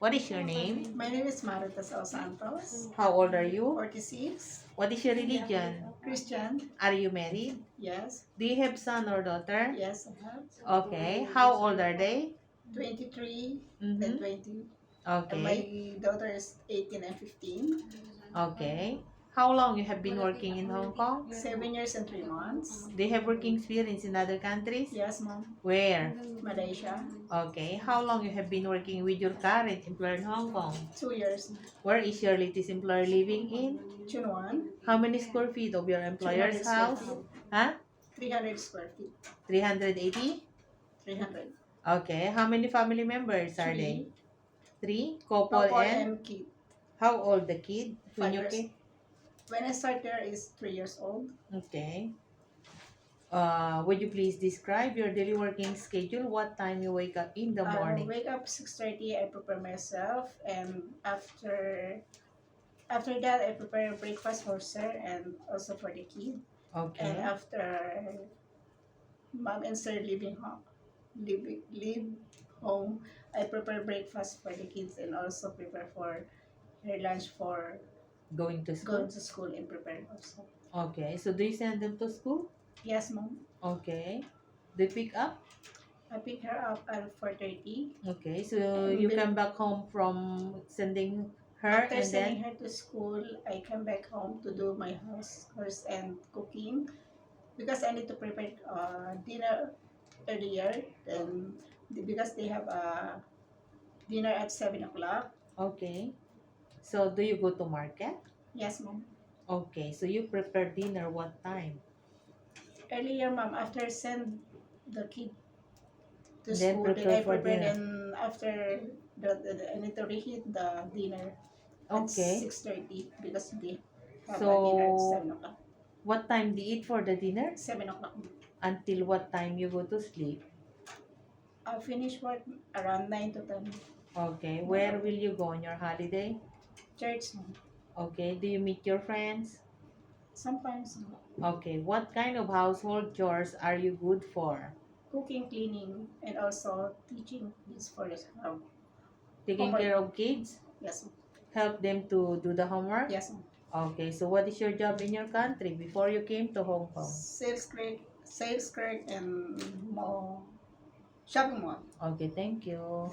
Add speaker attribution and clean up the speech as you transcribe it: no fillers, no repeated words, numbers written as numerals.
Speaker 1: What is your name?
Speaker 2: My name is Maritas L. Santos,
Speaker 1: How old are you?
Speaker 2: 46,
Speaker 1: What is your religion?
Speaker 2: Christian.
Speaker 1: Are you married?
Speaker 2: Yes,
Speaker 1: Do you have son or daughter?
Speaker 2: yes, I have.
Speaker 1: Okay. How old are they?
Speaker 2: 23 and
Speaker 1: Mm-hmm.
Speaker 2: 20. And
Speaker 1: Okay.
Speaker 2: my daughter is 18 and 15.
Speaker 1: Okay. How long you have been working in Hong Kong?
Speaker 2: 7 years and 3 months.
Speaker 1: Do you have working experience in other countries?
Speaker 2: Yes, mom.
Speaker 1: Where?
Speaker 2: Malaysia.
Speaker 1: Okay. How long you have been working with your current employer in Hong Kong?
Speaker 2: 2 years.
Speaker 1: Where is your latest employer living in?
Speaker 2: Chunwan.
Speaker 1: How many square feet of your
Speaker 2: 300
Speaker 1: employer's
Speaker 2: square
Speaker 1: house?
Speaker 2: feet.
Speaker 1: Huh?
Speaker 2: 300 square feet.
Speaker 1: 380?
Speaker 2: 300.
Speaker 1: Okay. How many family members are they?
Speaker 2: 3.
Speaker 1: 3? Couple
Speaker 2: Couple
Speaker 1: and?
Speaker 2: and kid.
Speaker 1: How old the kid?
Speaker 2: 5
Speaker 1: you
Speaker 2: years.
Speaker 1: came?
Speaker 2: When I start there is 3 years old.
Speaker 1: Okay. Would you please describe your daily working schedule? What time you wake up in the
Speaker 2: I
Speaker 1: morning?
Speaker 2: wake up 6:30. I prepare myself, and after that I prepare breakfast for sir and also for the kid. And
Speaker 1: Okay.
Speaker 2: after mom and sir leave home, I prepare breakfast for the kids and also prepare for their lunch for
Speaker 1: Going to
Speaker 2: going
Speaker 1: school?
Speaker 2: to school and prepare also.
Speaker 1: Okay. So do you send them to school?
Speaker 2: Yes, mom.
Speaker 1: Okay. They pick up?
Speaker 2: I pick her up at 4:30.
Speaker 1: Okay. So you come back home from sending her
Speaker 2: After
Speaker 1: and
Speaker 2: sending
Speaker 1: then?
Speaker 2: her to school, I come back home to do my house chores and cooking because I need to prepare dinner earlier. And because they have dinner at 7 o'clock.
Speaker 1: Okay. So do you go to market?
Speaker 2: Yes, mom.
Speaker 1: Okay. So you prepare dinner what time?
Speaker 2: Earlier, mom. After send the kid to
Speaker 1: Then
Speaker 2: school, then
Speaker 1: prepare
Speaker 2: I
Speaker 1: for
Speaker 2: prepare.
Speaker 1: dinner.
Speaker 2: Then after I need to reheat the dinner at
Speaker 1: Okay.
Speaker 2: 6:30 because they have a dinner at
Speaker 1: So
Speaker 2: 7 o'clock.
Speaker 1: what time do you eat for the dinner?
Speaker 2: 7 o'clock.
Speaker 1: Until what time you go to sleep?
Speaker 2: I finish work around 9 to 10.
Speaker 1: Okay. Where will you go on your holiday?
Speaker 2: Church, mom.
Speaker 1: Okay. Do you meet your friends?
Speaker 2: Sometimes
Speaker 1: Okay. What kind of household chores are you good for?
Speaker 2: cooking, cleaning, and also teaching is for the
Speaker 1: Taking
Speaker 2: homework.
Speaker 1: care of kids?
Speaker 2: Yes, ma'am.
Speaker 1: Help them to do the homework?
Speaker 2: Yes, ma'am.
Speaker 1: Okay. So what is your job in your country before you came to Hong Kong?
Speaker 2: Sales clerk, and more shopping mall.
Speaker 1: Okay. Thank you.